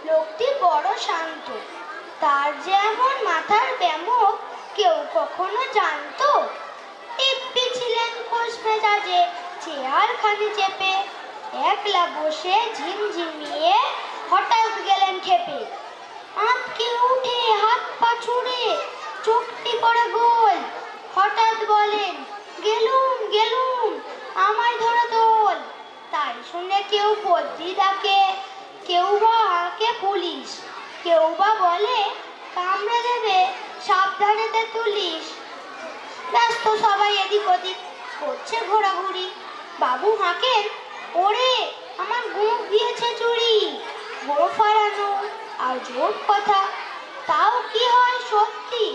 লোকটি বড় শান্ত। তার যেমন মাথার ব্যামক কেউ কখনো জানতো? টিপ্পি ছিলেন খোশ মেজাজে, চেয়ার খানি চেপে, একলা বসে ঝিমঝিমিয়ে হঠাৎ গেলেন খেপে। আঁতকে উঠে হাত পা ছুড়ে চোখটি করে গোল, হঠাৎ বলেন, গেলুম গেলুম, আমায় ধরে দোল। তাই শুনে কেউ বদ্রি ডাকে, কেউ বা হাঁকে পুলিশ, কেউ বা বলে কামড়ে দেবে, সাবধানেতে তুলিস। ব্যস্ত সবাই এদিক ওদিক করছে ঘোরাঘুরি। বাবু হাঁকেন, ওরে আমার গোঁফ দিয়েছে চুরি। গোঁফ হারানো আর জোর কথা, তাও কি হয় সত্যি?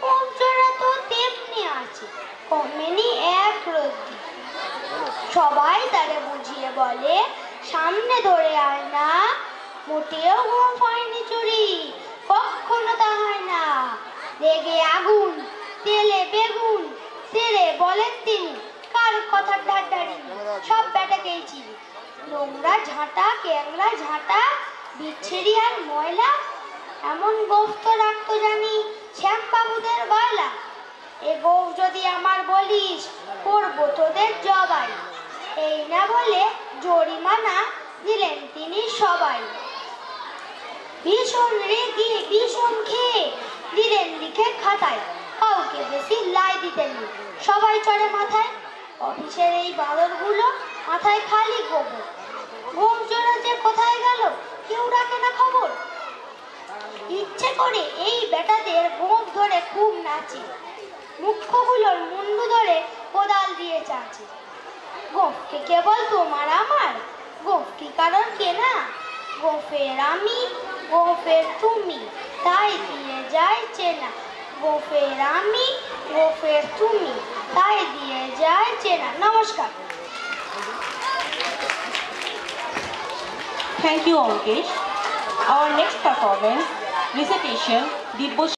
গোঁফ জোড়া তো তেমনি আছে, কমেনি এক রত্তি। সবাই তারে বুঝিয়ে বলে, সামনে ধরে আয় না, মোটেও গোঁফ হয়নি চুরি, কখনো তা হয় না। রেগে আগুন, তেলে বেগুন, তেরে বলেন তিনি, কার কথার ঢাড্ডারি, সব বেটাকেই চিনি। নোংরা ঝাঁটা, ক্যাংরা ঝাঁটা, বিচ্ছিরি আর ময়লা, এমন গোঁফ তো রাখতো জানি শ্যামবাবুদের গয়লা। এ গোঁফ যদি আমার বলিস, করবো তোদের জবাই। এই না বলে জরিমানা দিলেন তিনি সবাই। ভীষণ রেগে ভীষণ খেয়ে দিলেন লিখে খাতায়, কাউকে বেশি লাই দিতেন, সবাই চড়ে মাথায়। অফিসের এই বাদরগুলো মাথায় খালি গোবর, গোঁফ জোড়া যে কোথায় গেল কেউ রাখে না খবর। ইচ্ছে করে এই বেটাদের গোঁফ ধরে খুব নাচে, মুখ্যগুলোর মুন্ডু ধরে কোদাল দিয়ে চাচে। গোঁফকে কেবল তোমার আমার, গোঁফ কি কারোর কেনা? গোঁফের আমি, গোঁফের তুমি, তাই দিয়ে যায় চেনা। গোঁফের আমি, গোঁফের তুমি, তাই দিয়ে যায় চেনা। নমস্কার। Thank you, Ankesh. Our next performance, recitation, Dibbo